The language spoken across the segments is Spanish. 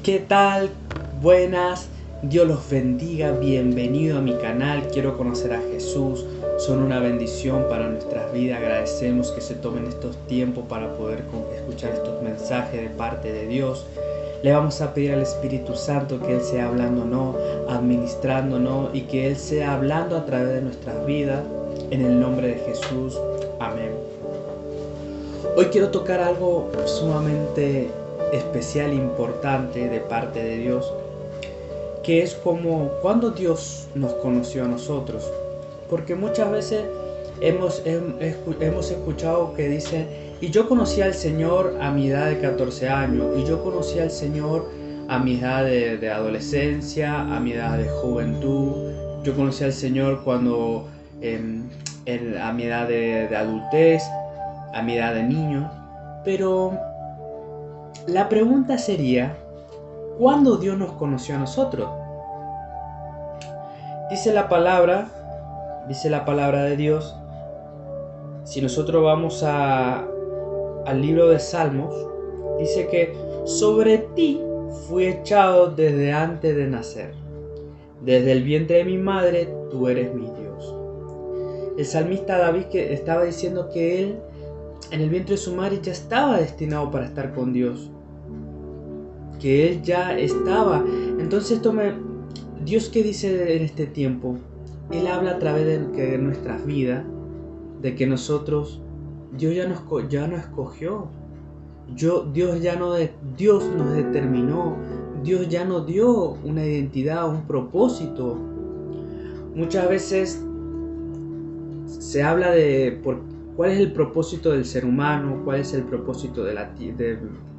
¿Qué tal? Buenas, Dios los bendiga, bienvenido a mi canal. Quiero conocer a Jesús, son una bendición para nuestras vidas. Agradecemos que se tomen estos tiempos para poder escuchar estos mensajes de parte de Dios. Le vamos a pedir al Espíritu Santo que Él sea hablándonos, administrándonos y que Él sea hablando a través de nuestras vidas. En el nombre de Jesús, amén. Hoy quiero tocar algo sumamente especial e importante de parte de Dios, que es como cuando Dios nos conoció a nosotros. Porque muchas veces hemos escuchado que dicen, y yo conocí al Señor a mi edad de 14 años, y yo conocí al Señor a mi edad de adolescencia, a mi edad de juventud, yo conocí al Señor cuando a mi edad de adultez, a mi edad de niño. Pero la pregunta sería, ¿cuándo Dios nos conoció a nosotros? Dice la palabra de Dios, si nosotros vamos al libro de Salmos, dice que sobre ti fui echado desde antes de nacer. Desde el vientre de mi madre, tú eres mi Dios. El salmista David que estaba diciendo que él en el vientre de su madre ya estaba destinado para estar con Dios, que él ya estaba. Entonces Dios, ¿qué dice en este tiempo? Él habla a través de nuestras vidas, de que nosotros, Dios ya nos escogió, Dios nos determinó, Dios ya nos dio una identidad, un propósito. Muchas veces se habla de cuál es el propósito del ser humano, cuál es el propósito de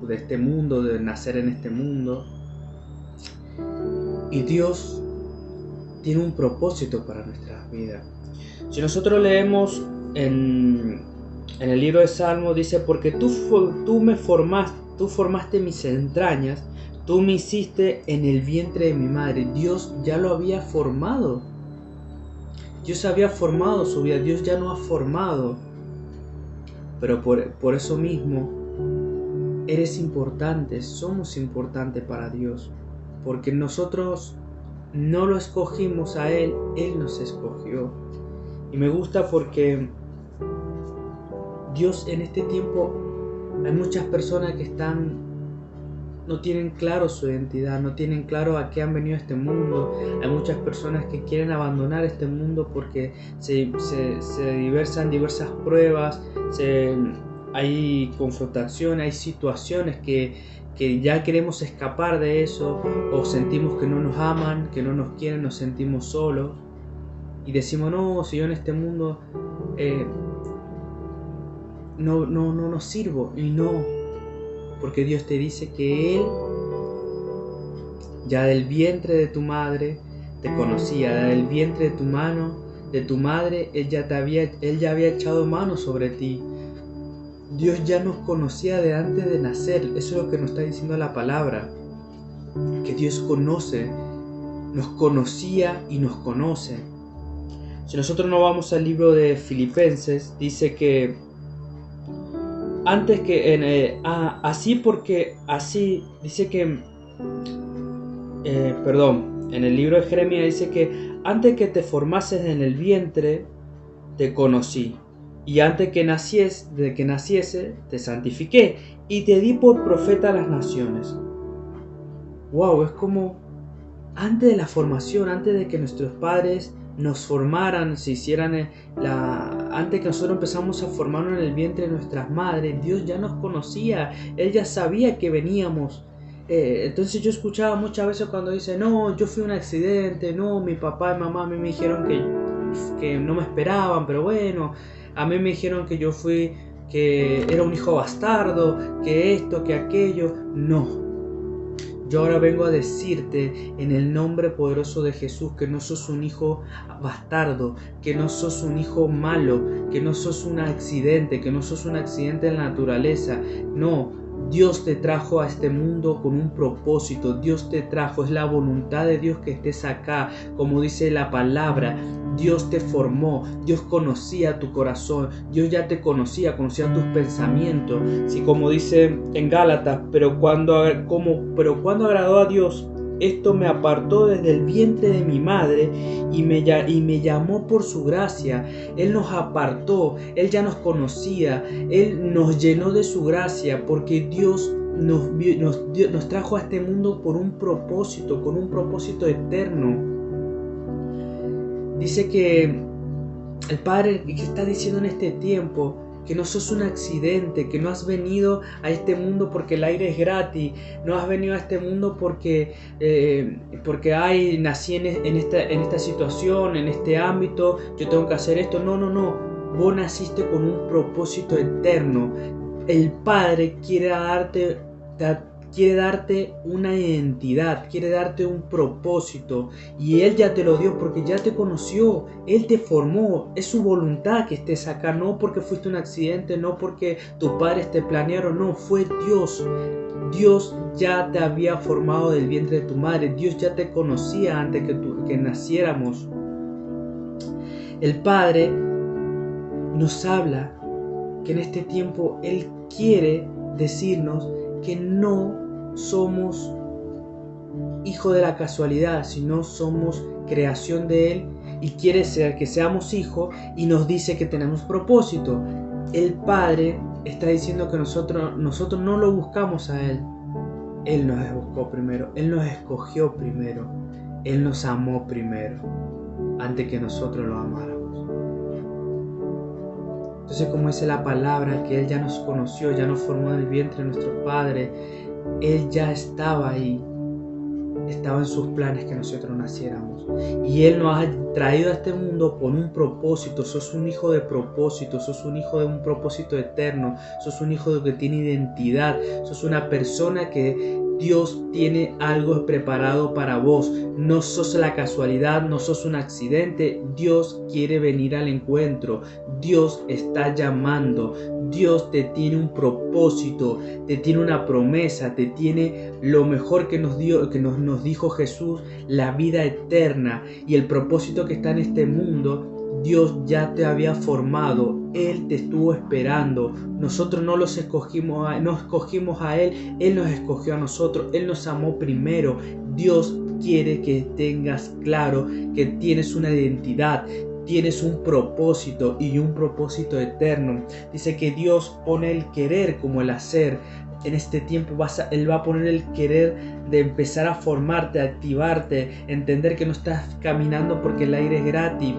este mundo, de nacer en este mundo. Y Dios tiene un propósito para nuestras vidas. Si nosotros leemos en el libro de Salmos, dice, porque tú formaste mis entrañas, tú me hiciste en el vientre de mi madre. Dios ya lo había formado. Dios había formado su vida, Dios ya no ha formado. Pero por eso mismo, eres importante, somos importantes para Dios. Porque nosotros no lo escogimos a Él, Él nos escogió. Y me gusta porque Dios en este tiempo, hay muchas personas que no tienen claro su identidad, no tienen claro a qué han venido a este mundo. Hay muchas personas que quieren abandonar este mundo porque se diversan diversas pruebas, hay confrontaciones, hay situaciones que ya queremos escapar de eso, o sentimos que no nos aman, que no nos quieren, nos sentimos solos y decimos, no, si yo en este mundo no sirvo. Y no, porque Dios te dice que Él ya del vientre de tu madre te conocía, del vientre de tu madre, Él ya había echado mano sobre ti. Dios ya nos conocía de antes de nacer. Eso es lo que nos está diciendo la palabra, que Dios nos conocía y nos conoce. Si nosotros nos vamos al libro de Filipenses, dice que antes que en el libro de Jeremías dice que antes que te formases en el vientre te conocí, y antes de que naciese te santifiqué y te di por profeta a las naciones. Wow, es como antes de la formación, antes de que nuestros padres nos formaran, antes que nosotros empezamos a formarnos en el vientre de nuestras madres, Dios ya nos conocía, Él ya sabía que veníamos. Entonces yo escuchaba muchas veces cuando dice, no, yo fui un accidente, no, mi papá y mamá a mí me dijeron que no me esperaban, pero bueno, a mí me dijeron que era un hijo bastardo, que esto, que aquello. No. Yo ahora vengo a decirte en el nombre poderoso de Jesús que no sos un hijo bastardo, que no sos un hijo malo, que no sos un accidente, que no sos un accidente en la naturaleza. No, Dios te trajo a este mundo con un propósito. Dios te trajo, es la voluntad de Dios que estés acá, como dice la palabra. Dios te formó, Dios conocía tu corazón, Dios ya te conocía tus pensamientos. Sí, como dice en Gálatas, pero cuando agradó a Dios, esto me apartó desde el vientre de mi madre y me llamó por su gracia. Él nos apartó, Él ya nos conocía, Él nos llenó de su gracia, porque Dios nos trajo a este mundo por un propósito, con un propósito eterno. Dice que el Padre que está diciendo en este tiempo que no sos un accidente, que no has venido a este mundo porque el aire es gratis, no has venido a este mundo porque nací en esta situación, en este ámbito, yo tengo que hacer esto. No, vos naciste con un propósito eterno. El Padre quiere darte una identidad, quiere darte un propósito, y Él ya te lo dio porque ya te conoció, Él te formó, es su voluntad que estés acá, no porque fuiste un accidente, no porque tus padres te planearon, no, fue Dios. Dios ya te había formado del vientre de tu madre, Dios ya te conocía antes que naciéramos. El Padre nos habla que en este tiempo Él quiere decirnos que no somos hijos de la casualidad, sino somos creación de Él, y quiere que seamos hijos, y nos dice que tenemos propósito. El Padre está diciendo que nosotros no lo buscamos a Él. Él nos buscó primero, Él nos escogió primero, Él nos amó primero, antes que nosotros lo amáramos. Entonces, como dice la palabra, que Él ya nos conoció, ya nos formó en el vientre de nuestro Padre, Él ya estaba ahí, estaba en sus planes que nosotros naciéramos. Y Él nos ha traído a este mundo con un propósito. Sos un hijo de propósito, sos un hijo de un propósito eterno, sos un hijo que tiene identidad, sos una persona que Dios tiene algo preparado para vos. No sos la casualidad, no sos un accidente. Dios quiere venir al encuentro. Dios está llamando. Dios te tiene un propósito, te tiene una promesa, te tiene lo mejor que nos dijo Jesús, la vida eterna, y el propósito que está en este mundo. Dios ya te había formado, Él te estuvo esperando. Nosotros no escogimos a Él, Él nos escogió a nosotros, Él nos amó primero. Dios quiere que tengas claro que tienes una identidad, tienes un propósito, y un propósito eterno. Dice que Dios pone el querer como el hacer. En este tiempo Él va a poner el querer de empezar a formarte, a activarte, entender que no estás caminando porque el aire es gratis,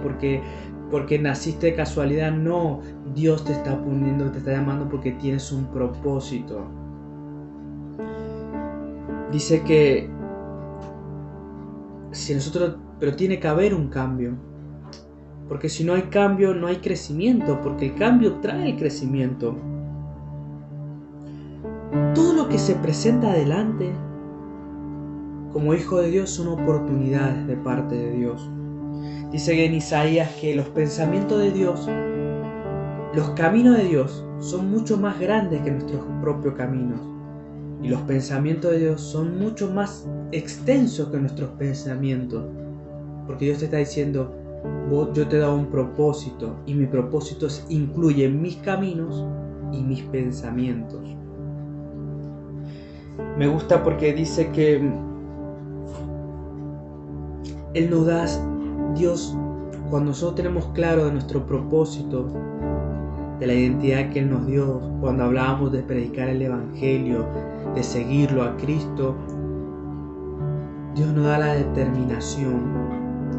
porque naciste de casualidad. No, Dios te está llamando porque tienes un propósito. Dice que pero tiene que haber un cambio, porque si no hay cambio no hay crecimiento, porque el cambio trae el crecimiento. Todo lo que se presenta adelante como hijo de Dios son oportunidades de parte de Dios. Dice en Isaías que los pensamientos de Dios, los caminos de Dios son mucho más grandes que nuestros propios caminos, y los pensamientos de Dios son mucho más extensos que nuestros pensamientos, porque Dios te está diciendo: yo te he dado un propósito, y mi propósito incluye mis caminos y mis pensamientos. Me gusta porque dice que Él nos da, Dios, cuando nosotros tenemos claro de nuestro propósito, de la identidad que Él nos dio, cuando hablábamos de predicar el Evangelio, de seguirlo a Cristo, Dios nos da la determinación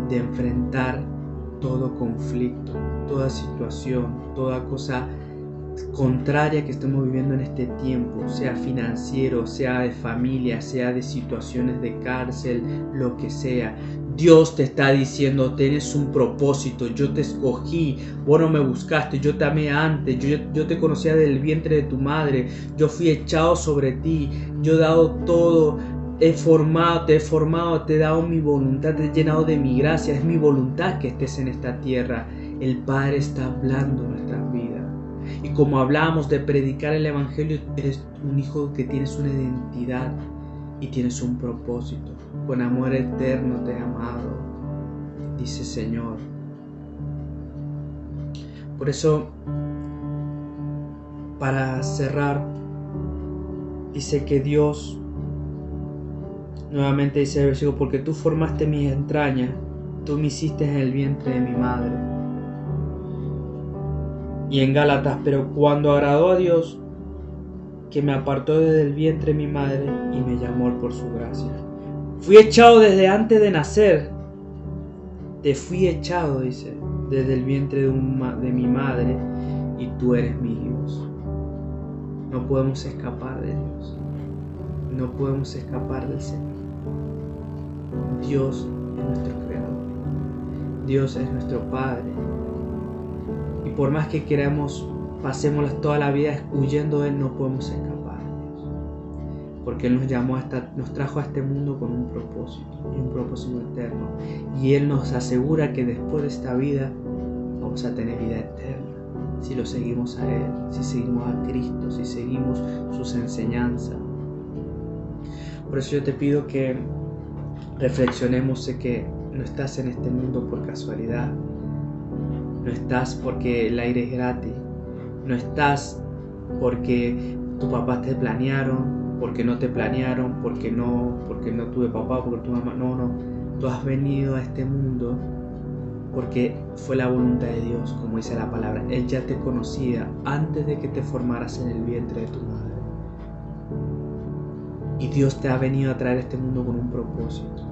de enfrentar todo conflicto, toda situación, toda cosa contraria que estemos viviendo en este tiempo, sea financiero, sea de familia, sea de situaciones de cárcel, lo que sea. Dios te está diciendo: tienes un propósito, yo te escogí, vos no me buscaste, yo te amé antes, yo te conocía del vientre de tu madre, yo fui echado sobre ti, yo he dado todo, te he formado, te he dado mi voluntad, te he llenado de mi gracia, es mi voluntad que estés en esta tierra. El Padre está hablando en nuestras vidas. Y como hablamos de predicar el Evangelio, eres un hijo que tienes una identidad y tienes un propósito. Con amor eterno te he amado, dice el Señor. Por eso, para cerrar, dice que Dios, nuevamente dice el versículo, porque tú formaste mis entrañas, tú me hiciste en el vientre de mi madre. Y en Gálatas, pero cuando agradó a Dios, que me apartó desde el vientre de mi madre y me llamó por su gracia. Fui echado desde antes de nacer. Te fui echado, dice, desde el vientre de mi madre, y tú eres mi Dios. No podemos escapar de Dios. No podemos escapar del Señor. Dios es nuestro Creador. Dios es nuestro Padre. Y por más que queramos, pasemos toda la vida huyendo de Él, no podemos escapar de Dios. Porque Él nos llamó nos trajo a este mundo con un propósito, y un propósito eterno. Y Él nos asegura que después de esta vida vamos a tener vida eterna. Si lo seguimos a Él, si seguimos a Cristo, si seguimos sus enseñanzas. Por eso yo te pido que reflexionemos. Sé que no estás en este mundo por casualidad. No estás porque el aire es gratis. No estás porque tu papá te planearon, porque no te planearon, porque no tuve papá, porque tu mamá. No. Tú has venido a este mundo porque fue la voluntad de Dios, como dice la palabra. Él ya te conocía antes de que te formaras en el vientre de tu madre. Y Dios te ha venido a traer a este mundo con un propósito.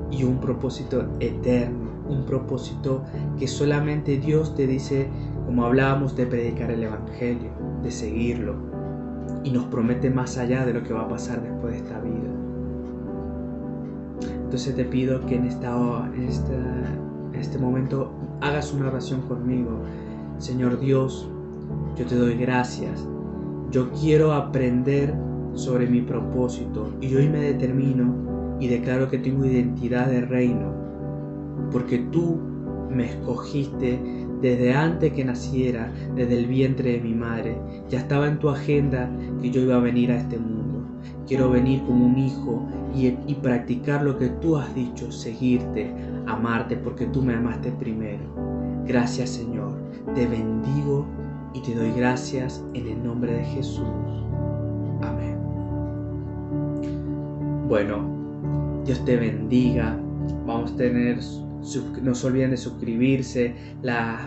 Y un propósito eterno. Un propósito que solamente Dios te dice, como hablábamos, de predicar el Evangelio, de seguirlo. Y nos promete más allá de lo que va a pasar después de esta vida. Entonces te pido que en este momento hagas una oración conmigo. Señor Dios, yo te doy gracias. Yo quiero aprender sobre mi propósito y hoy me determino y declaro que tengo identidad de reino, porque tú me escogiste desde antes que naciera, desde el vientre de mi madre. Ya estaba en tu agenda que yo iba a venir a este mundo. Quiero venir como un hijo y practicar lo que tú has dicho, seguirte, amarte, porque tú me amaste primero. Gracias, Señor. Te bendigo y te doy gracias en el nombre de Jesús. Amén. Bueno, Dios te bendiga. Vamos a tener, no se olviden de suscribirse,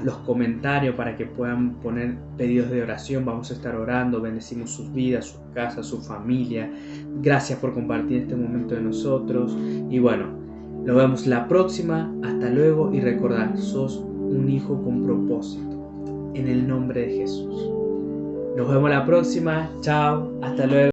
los comentarios para que puedan poner pedidos de oración. Vamos a estar orando, bendecimos sus vidas, sus casas, su familia. Gracias por compartir este momento de nosotros. Y bueno, nos vemos la próxima. Hasta luego y recordad, sos un hijo con propósito. En el nombre de Jesús. Nos vemos la próxima. Chao. Hasta luego.